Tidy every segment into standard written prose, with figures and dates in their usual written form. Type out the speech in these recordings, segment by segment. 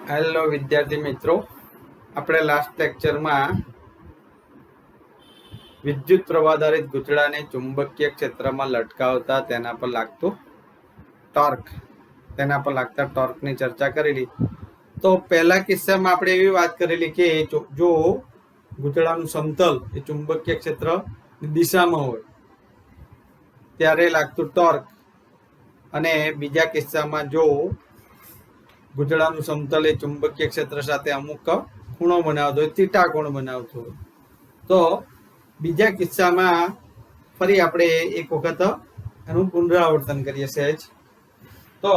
Hello વિદ્યાર્થી મિત્રો, આપણે લાસ્ટ લેક્ચરમાં વિદ્યુત પ્રવાહ આધારિત ગૂંચળાને ચુંબકીય ક્ષેત્રમાં લટકાવતા તેના પર લાગતા ટોર્કની ચર્ચા કરેલી. તો પહેલા કિસ્સામાં આપણે એવી વાત કરેલી કે જો ગૂંચળાનું સમતલ એ ચુંબકીય ક્ષેત્ર દિશામાં હોય ત્યારે લાગતું ટોર્ક, અને બીજા કિસ્સામાં જો ગૂંચળાનું સમતલ એ ચુંબકીય ક્ષેત્ર સાથે અમુક ખૂણો બનાવતો હોય, થીટા કોણ બનાવતો હોય. તો બીજા કિસ્સામાં ફરી આપણે એક વખત એનું પુનરાવર્તન કરીએ સહેજ. તો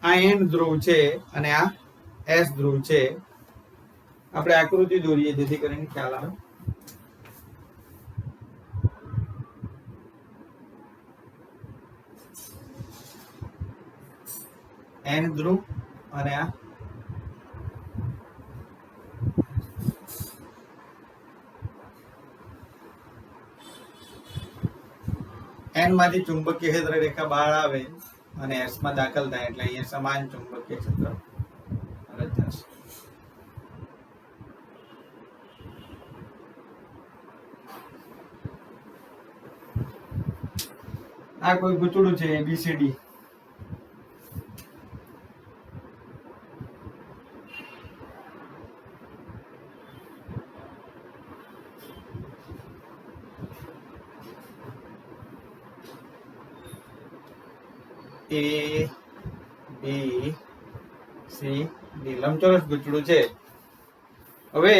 આ એન ધ્રુવ છે અને આ એસ ધ્રુવ છે. આપણે આકૃતિ દોરીએ જેથી કરીને ખ્યાલ આવે. એન ધ્રુવ અને આ એન માંથી ચુંબકીય ક્ષેત્ર રેખા બહાર આવે અને એસ માં દાખલ થાય એટલે અહીંયા સમાન ચુંબકીય ક્ષેત્ર રચાશે. આ કોઈ ગૂંચળું છે એબીસીડી. એ બી સી ડી લંબચોરસ ગૂંચળું છે. હવે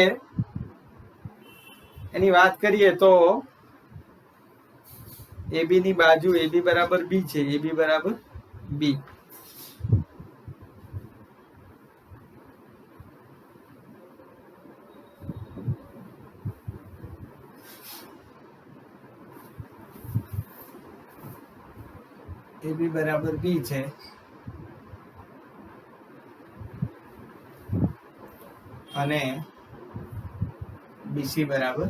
એની વાત કરીએ તો એબી ની બાજુ એબી બરાબર બી છે. એબી બરાબર બી. એબી બરાબર બી છે અને બીસી બરાબર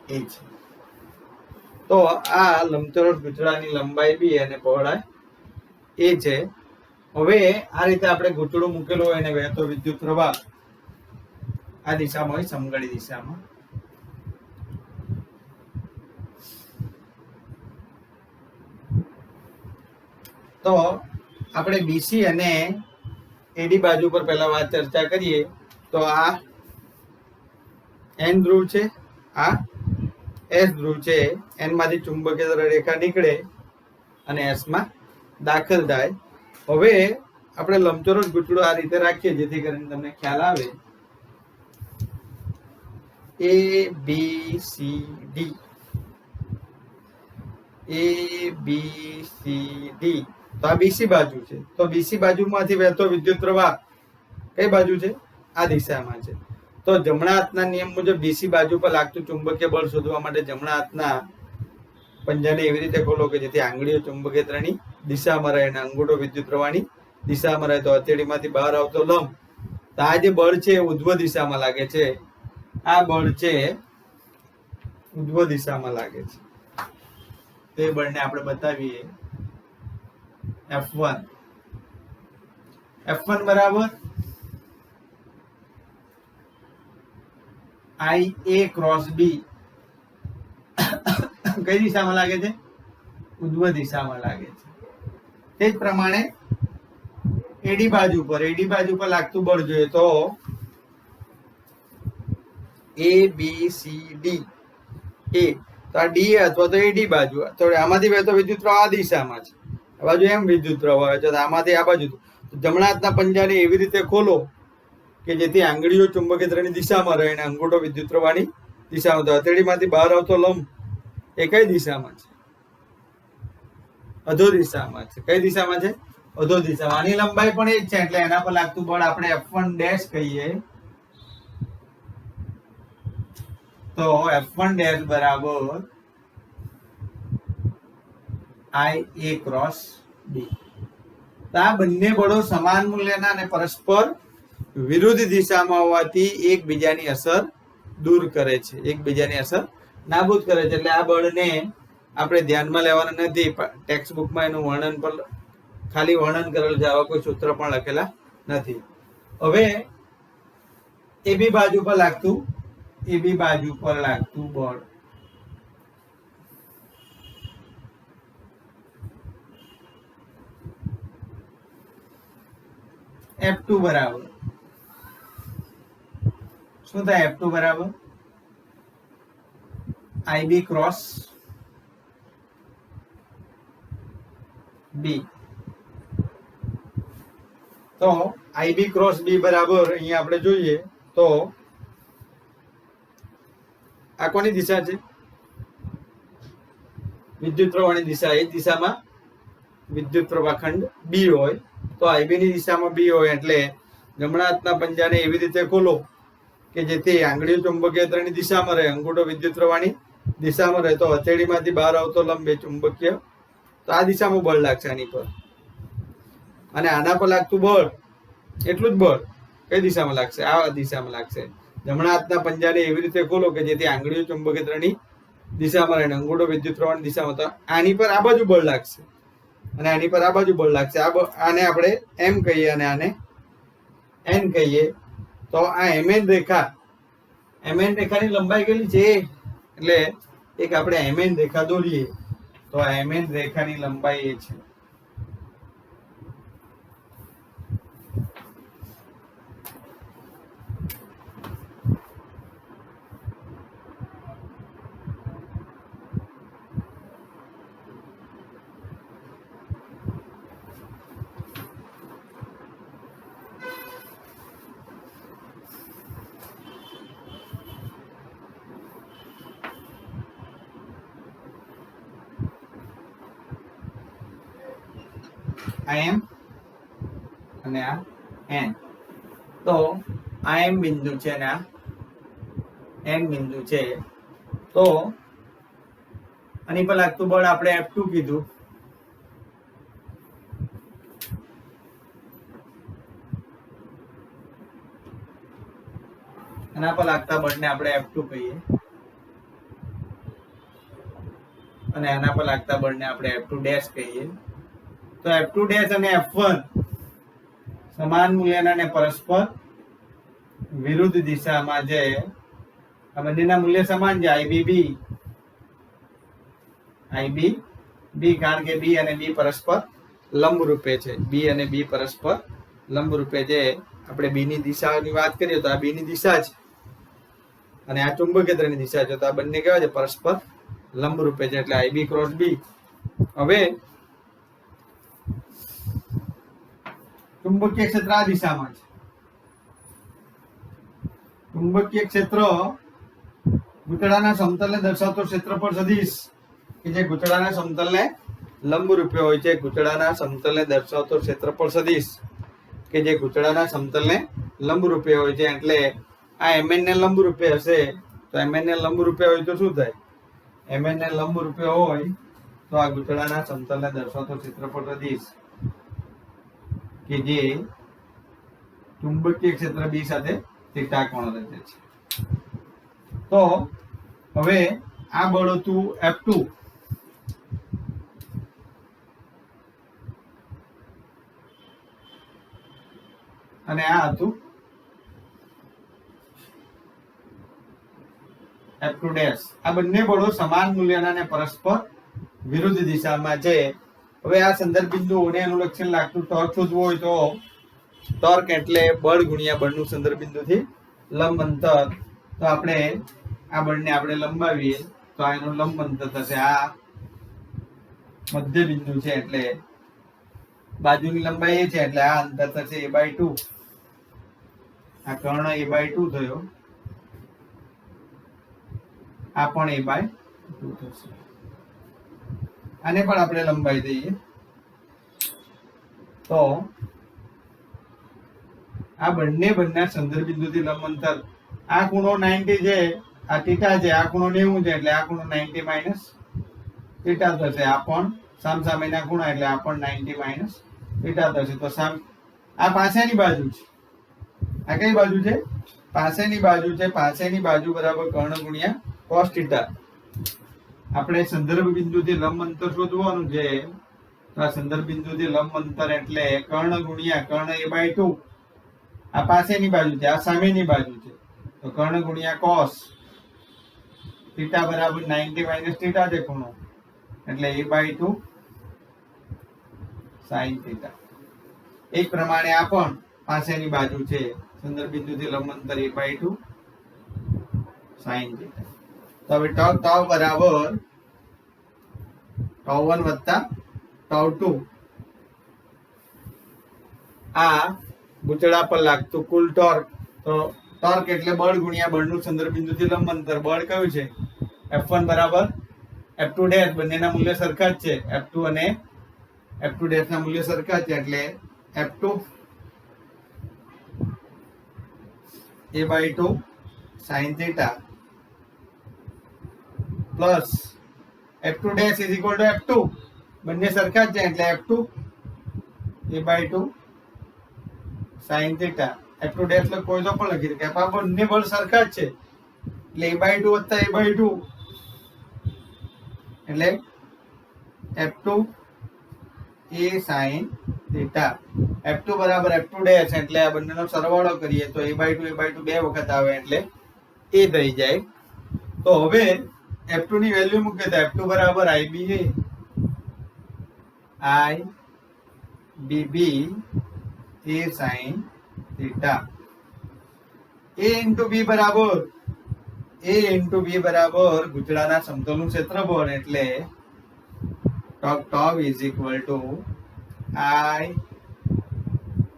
એ છે. તો આ લંબચોરસ ગૂંચળાની લંબાઈ બી અને પહોળાઈ એ છે. હવે આ રીતે આપણે ગૂંચળું મૂકેલું હોય અને વહેતો વિદ્યુત પ્રવાહ આ દિશામાં હોય, સમઘડી દિશામાં. તો આપણે બીસી અને એડી બાજુ પર પહેલા વાત ચર્ચા કરીએ. તો આ એન ધ્રુવ છે, આ એસ ધ્રુવ છે. એન માંથી ચુંબકીય રેખા નીકળે અને એસ માં દાખલ થાય. હવે આપણે લંબચોરસ ગૂંચળું આ રીતે રાખીએ જેથી કરીને તમને ખ્યાલ આવે. એ બી સી ડી, એ બી સી ડી. તો આ બીસી બાજુ છે. તો બીસી બાજુમાંથી વહેતો વિદ્યુત પ્રવાહ કઈ બાજુ છે? આ દિશામાં છે. તો જમણા હાથના નિયમ મુજબ બીસી બાજુ પર લાગતું ચુંબકીય બળ શોધવા માટે જમણા હાથના પંજાને એવી રીતે ખોલો કે જેથી આંગળીઓ ચુંબકીય ક્ષેત્રની દિશામાં રહે અને અંગૂઠો વિદ્યુત પ્રવાહની દિશામાં રહે. તો હથેળીમાંથી બહાર આવતો લંબ, તો આ જે બળ છે એ ઉધ્વ દિશામાં લાગે છે. આ બળ છે ઉધ્વ દિશામાં લાગે છે. તો એ બળને આપણે બતાવીએ F1. F1 બરાબર IA ક્રોસ બી. કઈ દિશામાં લાગે છે? ઉધ્વ દિશામાં લાગે છે. તે જ પ્રમાણે એડી બાજુ પર લાગતું બળ જોઈએ તો એ બી સી ડી. એ તો આ ડી અથવા તો એડી બાજુ. તો આમાંથી વહેતો વિદ્યુત પ્રવાહ આ દિશામાં છે, આ બાજુ એમ વિદ્યુત પ્રવાહ છે. આમાંથી આ બાજુ જમણા હાથના પંજાને એવી રીતે ખોલો કે જેથી આંગળીઓ ચુંબકીય ક્ષેત્રની દિશામાં રહે અને અંગૂઠો વિદ્યુત પ્રવાહની દિશામાં. તો હથેળીમાંથી બહાર આવતો લંબ એ કઈ દિશામાં છે? અધો દિશામાં છે. કઈ દિશામાં છે? અધો દિશામાં. આની લંબાઈ પણ એ જ છે એટલે એના પર લાગતું બળ આપણે F1 ડેશ કહીએ. તો F1 ડેશ બરાબર IA ક્રોસ બી. આ બંને બળો સમાન મૂલ્યના અને પરસ્પર વિરુદ્ધ દિશામાં હોવાથી એકબીજાની અસર દૂર કરે છે, એકબીજાની અસર નાબૂદ કરે છે. એટલે આ બળને આપણે ધ્યાનમાં લેવાના નથી. ટેક્સ્ટ બુકમાં એનું વર્ણન પણ ખાલી વર્ણન કરેલું છે, આવા કોઈ સૂત્ર પણ લખેલા નથી. હવે એ બી બાજુ પર લાગતું બળ F2 બરાબર શું થાય? F2 બરાબર IB ક્રોસ B. તો IB ક્રોસ B બરાબર અહીંયા આપણે જોઈએ તો આ કોની દિશા છે? વિદ્યુત પ્રવાહની દિશા. એ દિશામાં વિદ્યુત પ્રવાહ ખંડ B હોય તો IB ની દિશામાં B હોય એટલે જમણા હાથના પંજાને એવી રીતે ખોલો કે જેથી આંગળીઓ ચુંબકીય ક્ષેત્રની દિશામાં રહે, અંગૂઠો વિદ્યુત પ્રવાહની દિશામાં રહે. તો હથેળીમાંથી બહાર આવતો લંબ એ ચુંબકીય, તો આ દિશામાં બળ લાગશે આની પર. અને આના પર લાગતું બળ એટલું જ બળ કઈ દિશામાં લાગશે? આ દિશામાં લાગશે. જમણા હાથના પંજાને એવી રીતે ખોલો કે જેથી આંગળીઓ ચુંબકીય ક્ષેત્રની દિશામાં રહે, અંગૂઠો વિદ્યુત પ્રવાહની દિશામાં. તો આની પર આ બાજુ બળ લાગશે અને આની પર આ બાજુ બળ લાગશે. આને આપણે M કહીએ અને આને N કહીએ. તો આ MN રેખાની લંબાઈ કેટલી છે? એટલે એક આપણે MN રેખા દોરીએ તો આ MN રેખાની લંબાઈ એ છે. આ M અને આ N. તો આ M બિંદુ છે અને આ N બિંદુ છે. તો આની પર લાગતું બળ આપણે F2 કીધું. આના પર લાગતા બળને આપણે F2 કહીએ અને આના પર લાગતા બળને આપણે F2 ડેશ કહીએ. તો F2 ડેશ અને F1 સમાન મૂલ્યના અને પરસ્પર વિરુદ્ધ દિશામાં છે. આ બંનેના મૂલ્ય સમાન છે. IB B કારણ કે B અને B પરસ્પર લંબ રૂપે છે. B અને B પરસ્પર લંબ રૂપે છે. આપણે B ની દિશાની વાત કરીએ તો આ B ની દિશા છે અને આ ચુંબકીય ક્ષેત્રની દિશા છે. તો આ બંને કેવા છે? પરસ્પર લંબ રૂપે છે એટલે IB ક્રોસ B. હવે ચુંબકીય ક્ષેત્ર આ દિશામાં છે. ચુંબકીય ક્ષેત્ર ગૂંચળાના સમતલને દર્શાવતો ક્ષેત્રફળ સદિશ કે જે ગૂંચળાના સમતલને લંબ રૂપે હોય છે. ગૂંચળાના સમતલને દર્શાવતો ક્ષેત્રફળ સદિશ કે જે ગૂંચળાના સમતલને લંબ રૂપે હોય છે. એટલે આ MN ને લંબ રૂપે હશે. તો MN ને લંબ રૂપે હોય તો શું થાય? MN ને લંબ રૂપે હોય તો આ ગૂંચળાના સમતલને દર્શાવતો ક્ષેત્રફળ સદિશ કે જે ચુંબકીય ક્ષેત્ર B સાથે થીટા કોણ રચે છે. તો હવે આ બળ હતું F2 અને આ હતું F2 ડેશ. આ બંને બળો સમાન મૂલ્યના અને પરસ્પર વિરુદ્ધ દિશામાં છે. હવે આ સંદર્ભ બિંદુઓને અનુલક્ષીને લાગતું ટોર્ક શોધવું હોય તો ટોર્ક એટલે બળ ગુણ્યા બળનું સંદર્ભ બિંદુથી લંબ અંતર. તો આપણે આ બળને આપણે લંબાવીએ તો આ એનું લંબ અંતર થશે. આ મધ્ય બિંદુ છે એટલે બાજુની લંબાઈ એ છે એટલે આ અંતર થશે a/2. આ કર્ણ a/2 થયો. આ પણ a/2 થશે. આને પણ આપણે લંબાઈ દઈએ તો આ બંને સંદર્ભ બિંદુથી લંબ અંતર. આ ખૂણો 90 છે, આ θ છે. આ ખૂણો 90 છે એટલે આ ખૂણો 90 માઇનસ θ થશે. આ પણ સામસામેના ખૂણા એટલે આ પણ 90 માઇનસ θ થશે. તો આ પાસેની બાજુ છે. આ કઈ બાજુ છે? પાસેની બાજુ છે. પાસેની બાજુ બરાબર કર્ણ ગુણ્યા cos θ. આપણે સંદર્ભ બિંદુથી લંબ અંતર શોધવાનું છે. તો આ સંદર્ભ બિંદુથી લંબ અંતર એટલે કર્ણ ગુણ્યા કર્ણ a/2 આ પાસેની બાજુ છે, આ સામેની બાજુ છે, તો કર્ણ ગુણ્યા કોસ થીટા બરાબર 90 માઇનસ થીટા છે ખૂણો, એટલે a/2 sin થીટા. એ જ પ્રમાણે આ પણ પાસેની બાજુ છે, સંદર્ભ બિંદુથી લંબ અંતર a/2 sin થીટા. તો હવે tau બરાબર tau1 વત્તા tau2, આ ગૂંચળા પર લાગતું કુલ ટોર્ક. તો ટોર્ક એટલે બળ ગુણ્યા બળનું સંદર્ભ બિંદુથી લંબ અંતર. બળ કયું છે? F1 બરાબર F2 ડેશ, બંનેના મૂલ્ય સરખા જ છે. F2 અને F2 ડેશ ના મૂલ્ય સરખા છે, એટલે F2 a/2 sin theta plus F2 dash is equal to F2, બંને સરખા જ છે, એટલે F2 a/2 sin theta. F2 dash કોઈ તો પણ લખી શકે, આ બંને બળ સરખા જ છે, એટલે a/2 વત્તા a/2 એટલે F2 a sin theta. F2 બરાબર F2 ડેશ, એટલે આ બંનેનો સરવાળો કરીએ તો a/2 બે વખત આવે, એટલે a થઈ જાય. તો હવે F2 ની વેલ્યુ મૂકીએ તો F2 બરાબર IBB a sin theta. a into b બરાબર ગૂંચળાના સમતલનું ક્ષેત્રફળ, એટલે tau is equal to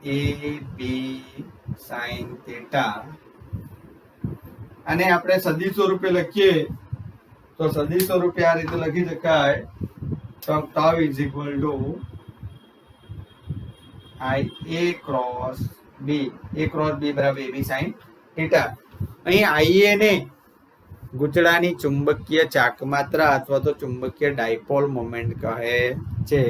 IAB sin theta. અને આપણે સદિશ સ્વરૂપે લખીએ તો સદિશ સ્વરૂપે આ રીતે લખી શકાય, tau is equal to IA cross B. A cross B બરાબર AB sin થીટા. અહીં IA ને ગૂંચળાની ચુંબકીય ચાકમાત્રા અથવા તો ચુંબકીય ડાયપોલ મોમેન્ટ કહે છે.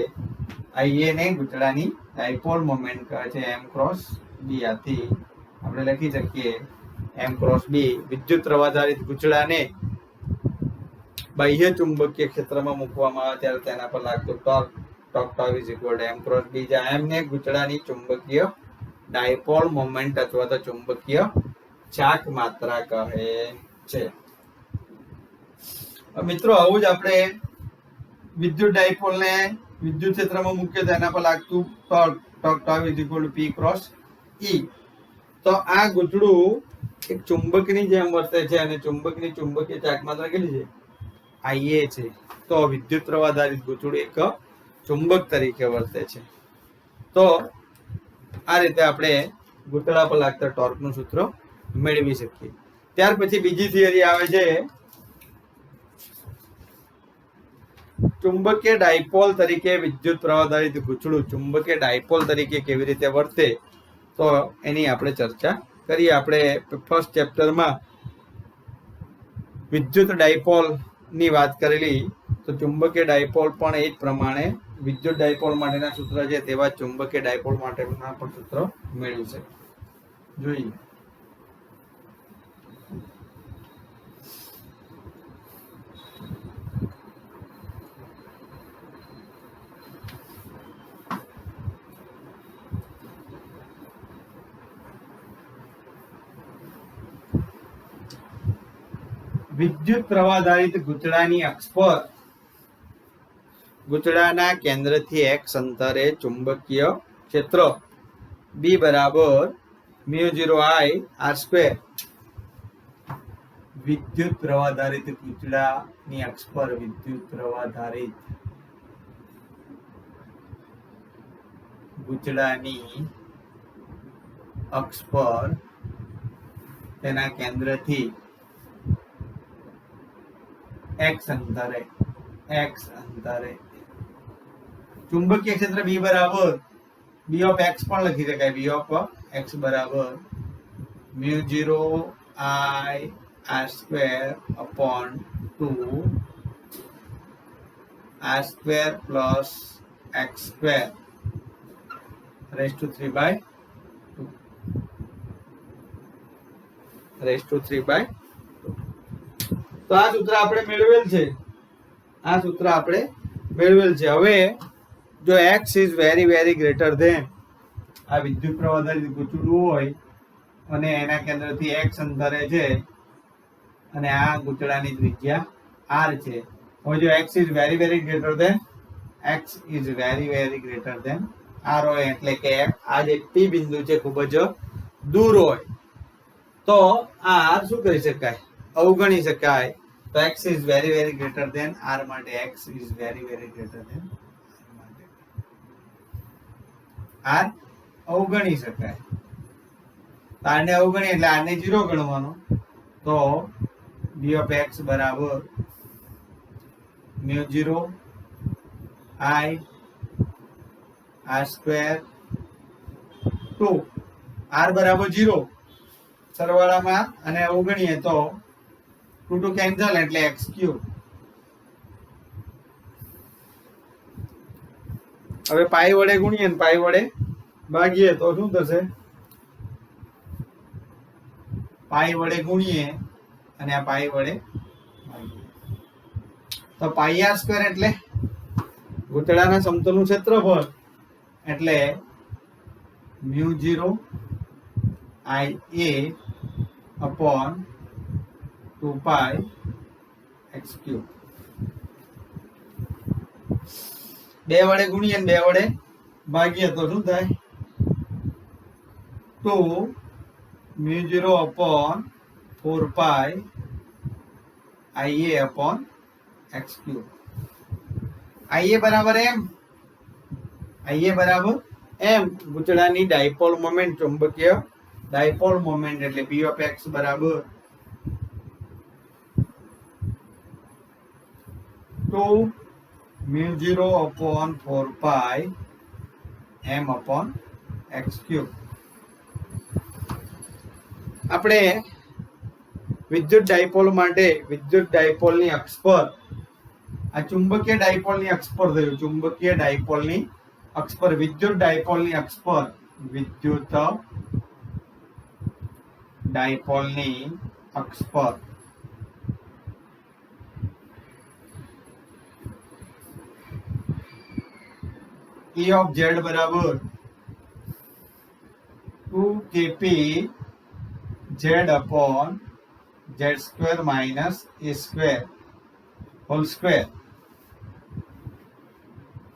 IA ને ગૂંચળાની ડાયપોલ મોમેન્ટ કહે છે, M ક્રોસ B. આથી આપણે લખી શકીએ M ક્રોસ B. વિદ્યુત પ્રવાહધારિત ગૂંચળાને બાહ્ય ચુંબકીય ક્ષેત્રમાં મૂકવામાં આવે ત્યારે તેના પર લાગતું torque tau is equal to M cross B, જ્યાં M ને ગૂંચળાની ચુંબકીય ડાયપોલ મોમેન્ટ અથવા તો ચુંબકીય ચાક માત્રા કહે છે. મિત્રો, આવું જ આપણે વિદ્યુત ડાયપોલ ને વિદ્યુત ક્ષેત્રમાં મૂકીએ તો એના પર લાગતું torque tau is equal to P cross E. તો આ ગૂંચળું એક ચુંબકની જેમ વર્તે છે, અને ચુંબકની ચુંબકીય ચાક માત્રા કેટલી છે? IA છે. તો વિદ્યુત પ્રવાહધારિત ગૂંચળું એક ચુંબક તરીકે વર્તે છે. તો આ રીતે આપણે ગૂંચળા પર લાગતા ટોર્કનું સૂત્ર મેળવી શકીએ. ત્યાર પછી બીજી થિયરી આવે છે, ચુંબકીય ડાયપોલ તરીકે વિદ્યુત પ્રવાહધારિત ગૂંચળું ચુંબકીય ડાયપોલ તરીકે કેવી રીતે વર્તે, તો એની આપણે ચર્ચા કરીએ. આપણે ફર્સ્ટ ચેપ્ટરમાં વિદ્યુત ડાયપોલ ની વાત કરેલી, તો ચુંબકીય ડાયપોલ પણ એ જ પ્રમાણે વિદ્યુત ડાયપોલ માટેના સૂત્ર છે તેવા ચુંબકીય ડાયપોલ માટેના પણ સૂત્ર મેળવી શકે. જોઈએ. વિદ્યુત પ્રવાહધારિત ગૂંચળાની અક્ષ પર ગૂંચળાના કેન્દ્રથી x અંતરે ચુંબકીય ક્ષેત્ર B બરાબર μ0 I r². વિદ્યુત પ્રવાહધારિત ગૂંચળાની અક્ષ પર વિદ્યુત પ્રવાહધારિત ગૂંચળાની અક્ષ પર તેના કેન્દ્રથી x અંતરે ચુંબકીય ક્ષેત્ર B બરાબર B of x પણ લખી શકાય. B of x બરાબર μ0 I r² upon 2 r² plus x² raised to 3/2 raised to 3/2. તો આ સૂત્ર આપણે મેળવેલ છે. હવે જો x is very very greater than આ વિદ્યુત પ્રવાહધારિત ગૂંચળું હોય અને એના કેન્દ્રથી x અંતરે છે અને આ ગૂંચળાની ત્રિજ્યા r છે. હવે જો x is very very greater than r હોય એટલે કે આ જે p બિંદુ છે ખૂબ જ દૂર હોય તો r શું કરી શકાય? અવગણી શકાય. તો x is very very greater than r માટે x is very very greater than r અવગણી શકાય. આને અવગણી એટલે આને 0 ગણવાનો. તો b of x બરાબર μ0 I r સ્ક્વેર 2 r બરાબર 0 સરવાળામાં અને અવગણીએ તો 2 કેન્સલ એટલે x ક્યુબ. હવે પાઈ વડે ગુણીએ ને પાઈ વડે ભાગીએ તો શું થશે? પાઈ વડે ગુણીએ અને આ પાઈ વડે ભાગીએ તો પાઈ આર સ્ક્વેર એટલે ગૂંચળાના સમતલનું ક્ષેત્રફળ એટલે μ0 I a upon 2 pi x cube. 2 વડે ગુણીએ ને 2 વડે ભાગીએ તો શું થાય? 2 μ0 upon 4 pi IA upon x cube. IA બરાબર m. IA બરાબર m. ગૂંચળાની ડાયપોલ મોમેન્ટ, ચુંબકીય ડાયપોલ મોમેન્ટ એટલે p of x બરાબર 2 μ0 upon 4 pi m upon x cube. આપણે વિદ્યુત ડાયપોલ માટે વિદ્યુત ડાયપોલની અક્ષ પર આ ચુંબકીય ડાયપોલની અક્ષ પર થયું. ચુંબકીય ડાયપોલની અક્ષ પર વિદ્યુત ડાયપોલની અક્ષ પર વિદ્યુત ડાયપોલની અક્ષ પર E of z બરાબર 2 kp z upon z square minus a square whole square.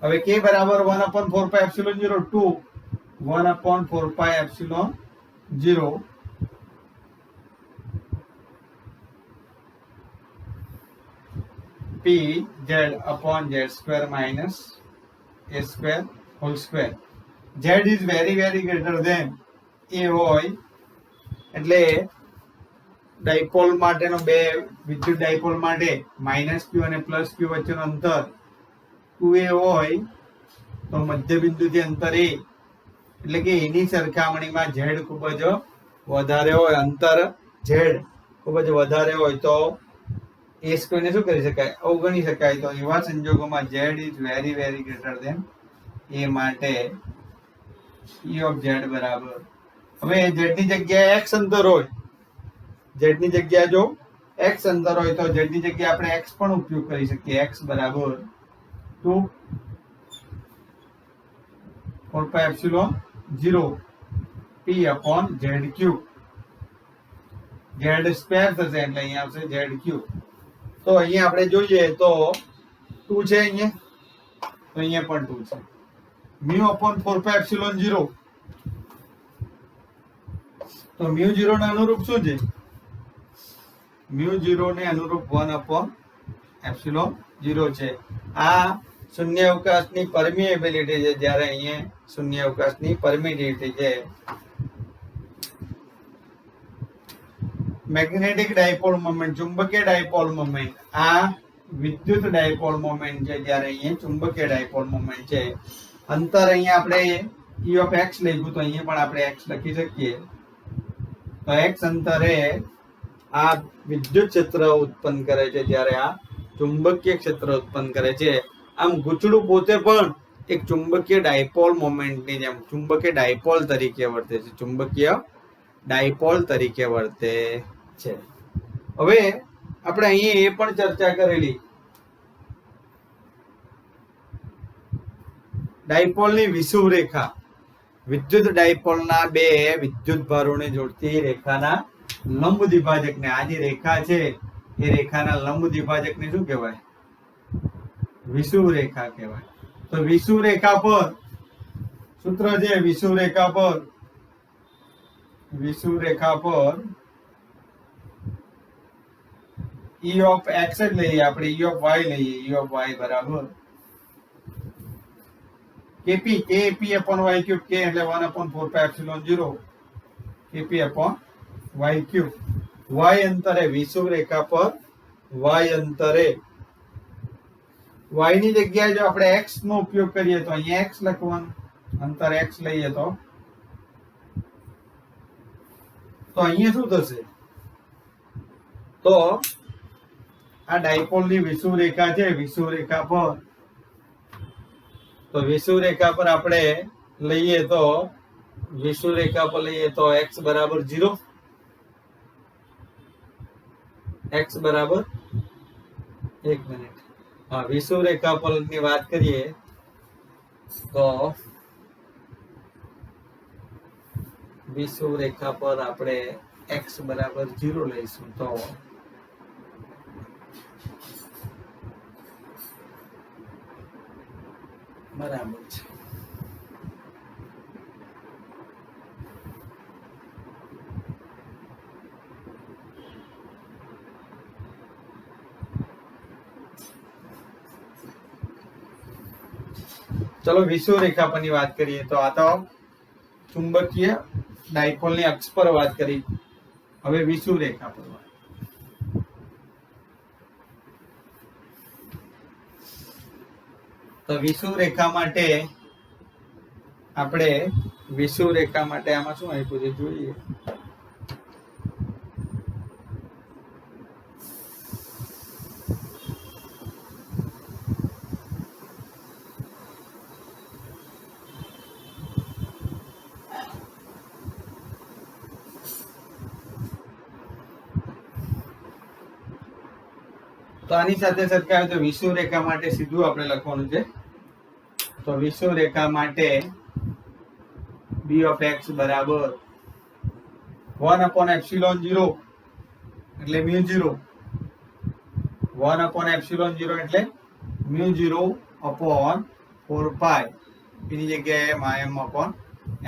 હવે k બરાબર 1 upon 4 pi epsilon 0 2 1 upon 4 pi epsilon 0 p z upon z square minus a square whole square. Z is very very greater than a હોય એટલે dipole માટેનો બે વિદ્યુત dipole માટે -q અને +q વચ્ચેનું અંતર 2a હોય તો મધ્ય બિંદુથી અંતર a એટલે કે એની સરખામણીમાં z ખૂબ જ વધારે હોય, અંતર z ખૂબ જ વધારે હોય તો a સ્ક્વેર ને શું કરી શકાય? અવગણી શકાય. તો એવા સંજોગોમાં z is very very greater than a માટે E of z બરાબર, હવે z ની જગ્યાએ x અંતર હોય, z ની જગ્યાએ જો x અંતર હોય તો z ની જગ્યાએ આપણે x પણ ઉપયોગ કરી શકીએ. x બરાબર 2 4 pi epsilon 0 p upon z cube. z square થશે એટલે અહીંયા આવશે z cube. તો અહીંયા આપણે જોઈએ તો 2 છે અહીંયા, તો અહીંયા પણ 2 છે. μ upon 4 pi epsilon 0 તો μ0 ને અનુરૂપ શું છે? μ0 ને અનુરૂપ 1 upon epsilon 0 છે. આ શૂન્ય અવકાશની પરમિએબિલિટી છે, જ્યારે અહીંયા શૂન્ય અવકાશની પરમિટિવિટી છે. મેગ્નેટિક ડાયપોલ મોમેન્ટ, ચુંબકીય ડાયપોલ મોમેન્ટ, આ વિદ્યુત ડાયપોલ મોમેન્ટ છે, જ્યારે અહીંયા ચુંબકીય ડાયપોલ મોમેન્ટ છે. અંતર અહીંયા આપણે E of x લખ્યું તો અહીંયા પણ આપણે x લખી શકીએ. તો x અંતરે આ વિદ્યુત ક્ષેત્ર ઉત્પન્ન કરે છે, જ્યારે આ ચુંબકીય ક્ષેત્ર ઉત્પન્ન કરે છે. આમ ગૂંચળું પોતે પણ એક ચુંબકીય ડાયપોલ મોમેન્ટની જેમ ચુંબકીય ડાયપોલ તરીકે વર્તે છે. ચુંબકીય ડાયપોલ તરીકે વર્તે છે. હવે આપણે અહીં એ પણ ચર્ચા કરેલી ડાયપોલની વિષુવરેખા. વિદ્યુત ડાયપોલના બે વિદ્યુત ભારોને જોડતી રેખાના લંબ દ્વિભાજકને, આ જે રેખા છે એ રેખાના લંબ દ્વિભાજકને શું કહેવાય? વિષુવ રેખા કહેવાય. તો વિષુવ રેખા પર સૂત્ર છે, વિષુવ રેખા પર E of x જ લઈએ આપણે, E of y લઈએ. E of y બરાબર kp upon y cube, k એટલે 1/4 pi epsilon 0 kp upon y cube. y અંતરે વિષુવ રેખા પર y અંતરે, y ની જગ્યાએ જો આપણે x નો ઉપયોગ કરીએ તો અહીંયા x લખવાનું, અંતર x લઈએ તો અહીંયા શું થશે? તો આ ડાયપોલની વિષુવ રેખા છે, વિષુવ રેખા પર આપણે લઈએ તો વિષુવ રેખા પર લઈએ તો x બરાબર 0, x બરાબર 1 મિનિટ. હા, વિષુવ રેખા પર ની વાત કરીએ તો વિષુવ રેખા પર આપણે x બરાબર 0 લઈશું તો બરાબર છે. ચલો વિષુવ રેખા પરની વાત કરીએ તો આ તો ચુંબકીય ડાયપોલની અક્ષ પર વાત કરી. હવે વિષુવ રેખા પર વાત. તો વિષુવ રેખા માટે આપણે આમાં શું આપ્યું છે જોઈએ. તો આની સાથે સરખાવે તો વિષુવ રેખા માટે સીધું આપણે લખવાનું છે. તો વિષુવ રેખા માટે b of x બરાબર 1/epsilon 0 એટલે μ0, 1/epsilon 0 એટલે μ0 upon 4 pi, એની જગ્યાએ m upon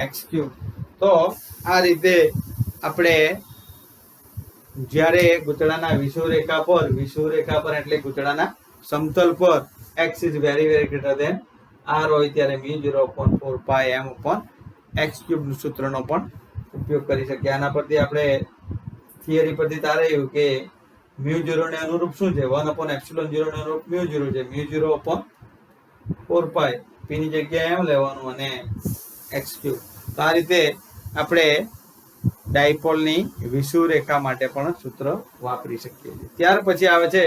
x cube. તો આ રીતે આપણે જ્યારે ગૂંચળાના વિષુવ રેખા પર એટલે ગૂંચળાના સમતલ પર x is very very greater than r હોય ત્યારે μ0/4 pi m upon x cube નું સૂત્રનો પણ ઉપયોગ કરી શકીએ. આના પરથી આપણે થિયરી પરથી તારે આવ્યું કે μ0 ને અનુરૂપ શું છે? 1/epsilon 0 ને અનુરૂપ μ0 છે. μ0/4 pi, p ની જગ્યાએ m લેવાનું અને x cube. તો આ રીતે આપણે ડાયપોલની વિષુવ રેખા માટે પણ સૂત્ર વાપરી શકીએ છીએ. ત્યાર પછી આવે છે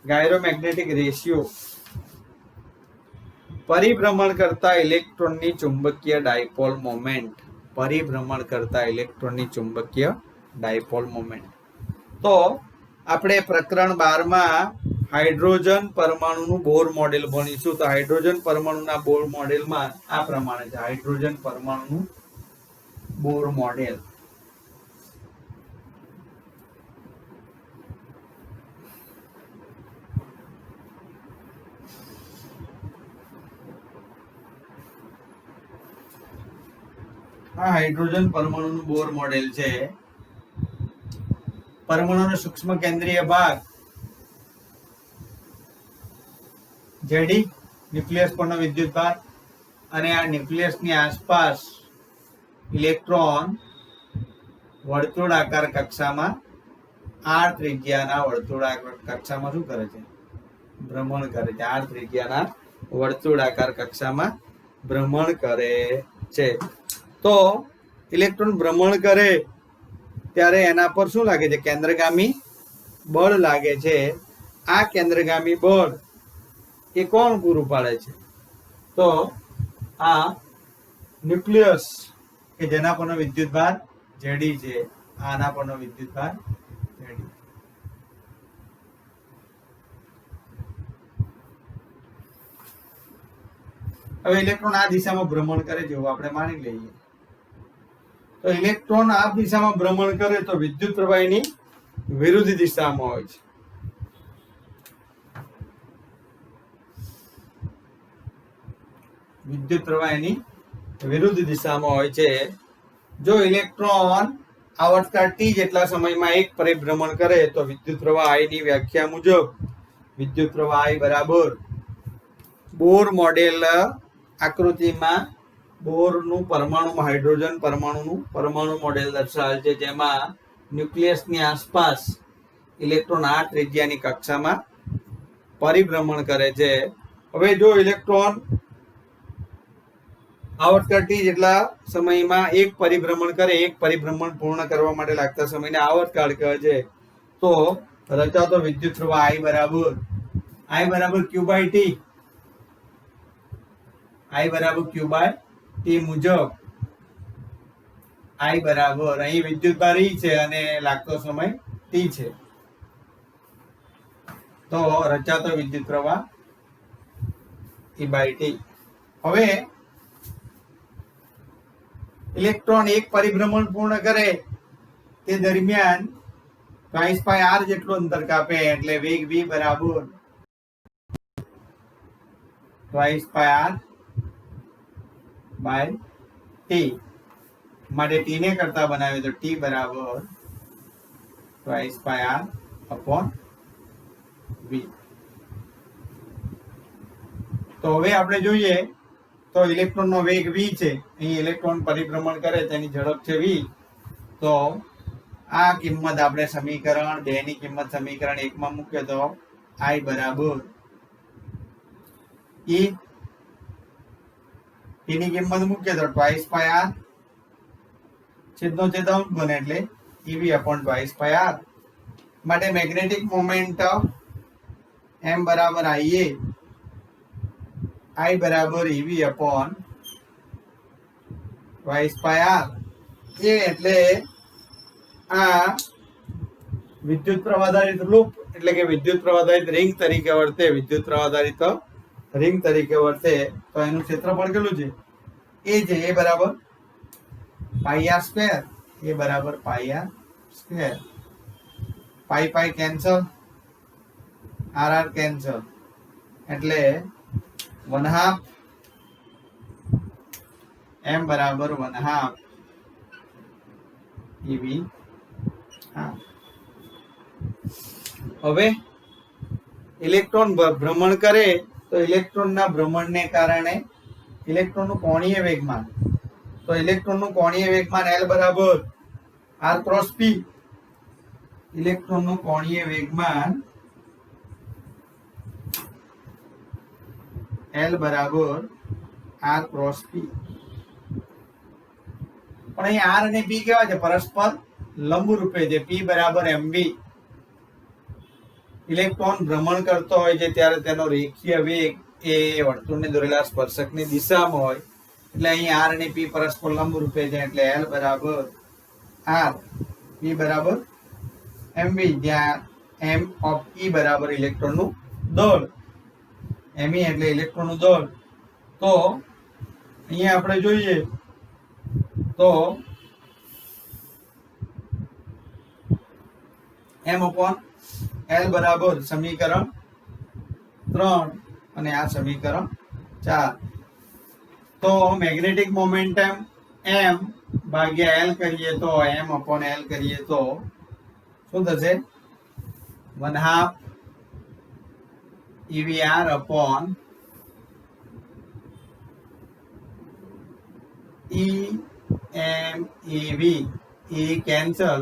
ગાયરોમેગ્નેટિક રેશિયો. પરિભ્રમણ કરતા ઇલેક્ટ્રોનની ચુંબકીય ડાયપોલ મોમેન્ટ. પરિભ્રમણ કરતા ઇલેક્ટ્રોનની ચુંબકીય ડાયપોલ મોમેન્ટ. તો આપણે પ્રકરણ 12 માં હાઇડ્રોજન પરમાણુનું બોર મોડેલ ભણીશું. તો હાઇડ્રોજન પરમાણુના બોર મોડેલમાં આ પ્રમાણે છે. હાઇડ્રોજન પરમાણુનું બોર મોડેલ. આ હાઇડ્રોજન પરમાણુનું બોર મોડેલ છે. પરમાણુનો સૂક્ષ્મ કેન્દ્રીય ભાગ જેડી, ન્યુક્લિયસ પરનો વિદ્યુતભાર, અને આ ન્યુક્લિયસની આસપાસ ઇલેક્ટ્રોન વર્તુળાકાર કક્ષામાં r ત્રિજ્યાના વર્તુળાકાર કક્ષામાં શું કરે છે? ભ્રમણ કરે છે. r ત્રિજ્યાના વર્તુળાકાર કક્ષામાં ભ્રમણ કરે છે. તો ઇલેક્ટ્રોન ભ્રમણ કરે ત્યારે એના પર શું લાગે છે? કેન્દ્રગામી બળ લાગે છે. આ કેન્દ્રગામી બળ એ કોણ પૂરું પાડે છે? તો આ ન્યુક્લિયસ કે જેના પરનો વિદ્યુતભાર જેડી છે. આના પરનો વિદ્યુતભાર જેડી. હવે ઇલેક્ટ્રોન આ દિશામાં ભ્રમણ કરે જેવું આપણે માની લઈએ. તો ઇલેક્ટ્રોન આ દિશામાં ભ્રમણ કરે તો વિદ્યુત પ્રવાહ એની વિરુદ્ધ દિશામાં હોય છે. વિદ્યુત પ્રવાહ એની વિરુદ્ધ દિશામાં હોય છે. જો ઇલેક્ટ્રોન આવર્તકાળ t જેટલા સમયમાં એક પરિભ્રમણ કરે તો વિદ્યુત પ્રવાહ I ની વ્યાખ્યા મુજબ વિદ્યુત પ્રવાહ I બરાબર બોર મોડેલ આકૃતિમાં બોરનું પરમાણુમાં હાઇડ્રોજન પરમાણુનું પરમાણુ મોડેલ દર્શાવેલ છે, જેમાં ન્યુક્લિયસની આસપાસ ઇલેક્ટ્રોન આ ત્રિજ્યાની કક્ષામાં પરિભ્રમણ કરે છે. હવે જો ઇલેક્ટ્રોન આવર્તકાળ t જેટલા સમયમાં એક પરિભ્રમણ કરે, એક પરિભ્રમણ પૂર્ણ કરવા માટે લાગતા સમયને આવર્તકાળ કહે છે, તો રચાતો વિદ્યુત પ્રવાહ I બરાબર q બાય t મુજબ I બરાબર અહીં વિદ્યુતભાર E છે અને લાગતો સમય t છે, તો રચાતો વિદ્યુત પ્રવાહ E બાય t. હવે ઇલેક્ટ્રોન એક પરિભ્રમણ પૂર્ણ કરે તે દરમિયાન ટ્વાઇસ પાય r જેટલું અંતર કાપે, એટલે વેગ v બરાબર twice pi r by t. માટે t ને કરતા બનાવે તો t બરાબર twice pi r upon v. તો હવે આપણે જોઈએ તો ઇલેક્ટ્રોનનો વેગ v છે, અહીં ઇલેક્ટ્રોન પરિભ્રમણ કરે તેની ઝડપ છે v. તો આ કિંમત આપણે સમીકરણ 2 ની કિંમત સમીકરણ 1 માં મૂકીએ તો I બરાબર e t ની કિંમત મૂકીએ તો ટ્વાઇસ પાય r છેદનો છેદ અંશ બને એટલે ev upon twice pi r. માટે મેગ્નેટિક મોમેન્ટ m બરાબર ia, I બરાબર ev upon twice pi r. એ એટલે આ વિદ્યુત પ્રવાહ લૂપ એટલે કે વિદ્યુત પ્રવાહ રિંગ તરીકે વર્તે, વિદ્યુત પ્રવાહ રિંગ તરીકે વર્તે તો એનું ક્ષેત્રફળ કેટલું છે? એ છે એ બરાબર પાઈ r સ્ક્વેર, એ બરાબર pi r square. Pi pi cancel, r r cancel, એટલે 1/2 m બરાબર 1/2 ev. હવે ઇલેક્ટ્રોન ભ્રમણ કરે તો ઇલેક્ટ્રોનના ભ્રમણને કારણે ઇલેક્ટ્રોનનું કોણીય વેગમાન, તો ઇલેક્ટ્રોનનું કોણીય વેગમાન L બરાબર r ક્રોસ p. ઇલેક્ટ્રોનનું કોણીય વેગમાન L બરાબર r ક્રોસ p. પણ અહીં r અને p કેવા છે? પરસ્પર લંબ રૂપે છે. p બરાબર mv. ઇલેક્ટ્રોન ભ્રમણ કરતો હોય છે ત્યારે તેનો રેખીય વેગ એ વર્તુળને દોરેલા સ્પર્શકની દિશામાં હોય, એટલે અહીં r અને p પરસ્પર લંબ રૂપે છે, એટલે L બરાબર r, p બરાબર mv, જ્યાં m ઓફ e બરાબર ઇલેક્ટ્રોનનું દળ, me એટલે ઇલેક્ટ્રોનનું દળ. તો અહીંયા આપણે જોઈએ તો m upon L બરાબર સમીકરણ 3 અને આ સમીકરણ 4. તો મેગ્નેટિક મોમેન્ટમ m ભાગ્યા L કરીએ તો m upon L કરીએ તો શું થશે? 1/2 EVR upon EMEV. E cancel,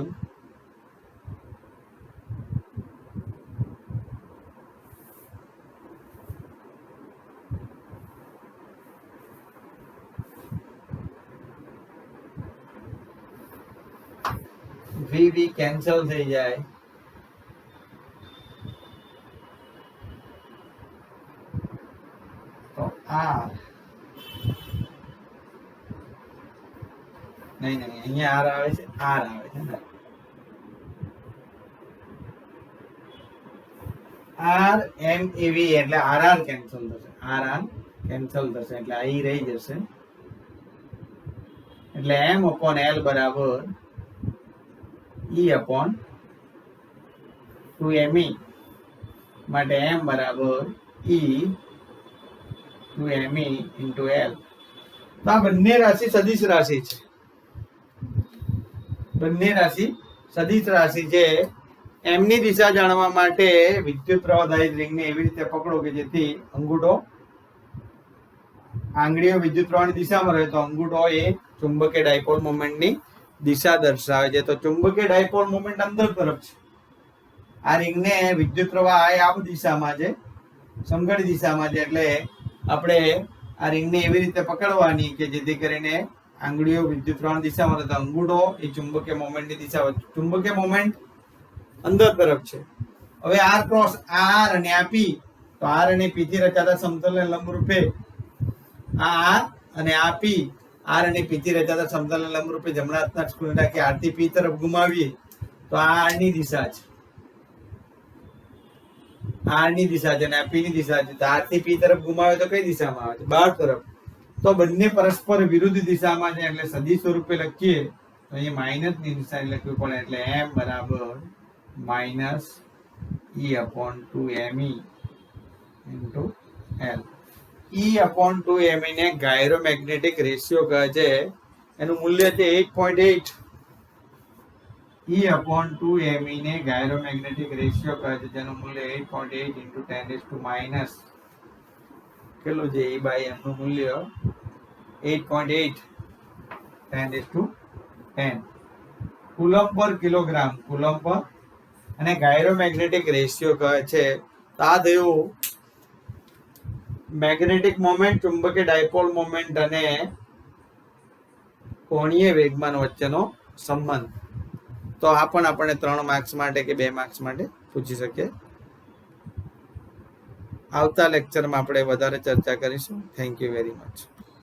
VV cancel થઈ જાય, તો આ નહીં અહીંયા r આવે છે, r આવે છે ને, r m e v એટલે r r કેન્સલ થશે, r r કેન્સલ થશે એટલે આ ઈ રહી જશે, એટલે m upon l બરાબર e upon 2me માટે m બરાબર e 2me into l. તો આ બંને રાશિ સદિશ રાશિ છે, બંને રાશિ સદિશ રાશિ છે. m ની દિશા જાણવા માટે વિદ્યુત પ્રવાહધારિત રિંગને એવી રીતે પકડો કે જેથી અંગૂઠો આંગળીઓ વિદ્યુત પ્રવાહની દિશામાં રહે તો અંગૂઠો એ ચુંબકીય ડાયપોલ મોમેન્ટની દિશા દર્શાવે છે. તો ચુંબકીય ડાયપોલ મોમેન્ટ અંદર તરફ છે, આ રિંગને વિદ્યુત પ્રવાહ આ દિશામાં છે, સમઘન દિશામાં છે, એટલે આપણે આ રિંગને એવી રીતે પકડવાની કે જેથી કરીને આંગળીઓ વિદ્યુત પ્રવાહની દિશામાં રહે તો અંગૂઠો એ ચુંબકીય મોમેન્ટની દિશા, ચુંબકીય મોમેન્ટ અંદર તરફ છે. હવે r ક્રોસ r અને આ p, તો r અને p થી રચાતા સમતલને લંબરૂપે આ r અને આ p, r અને p થી રચાતા સમતલને લંબરૂપે જમણા હાથના સ્ક્રૂને રાખી r થી p તરફ ઘુમાવીએ તો આ r ની દિશા છે, r ની દિશા છે અને આ p ની દિશા છે. તો r થી p તરફ ઘુમાવે તો કઈ દિશામાં આવે છે? બહાર તરફ. તો બંને પરસ્પર વિરુદ્ધ દિશામાં છે એટલે સદિશ સ્વરૂપે લખીએ તો અહીં માઇનસ ની નિશાની લખવી પડે એટલે m બરાબર minus e upon 2me into l. e upon 2me ને ગાયરોમેગ્નેટિક રેશિયો કહે છે, એનું મૂલ્ય છે 8.8. e upon 2me ને ગાયરોમેગ્નેટિક રેશિયો કહે છે જેનું મૂલ્ય 8.8 into 10 raised to minus કેટલું છે? e by m નું મૂલ્ય 8.8 10 raised to 10 કુલમ પર કિલોગ્રામ, કુલમ પર, અને ગાયરોમેગ્નેટિક રેશિયો કહે છે. તો આ થયું મેગ્નેટિક મોમેન્ટ, ચુંબકીય ડાયપોલ મોમેન્ટ અને કોણીય વેગમાન વચ્ચેનો સંબંધ. તો આ પણ આપણે 3 માર્ક્સ માટે કે 2 માર્ક્સ માટે પૂછી શકીએ. આવતા લેક્ચરમાં આપણે વધારે ચર્ચા કરીશું. Thank you very much.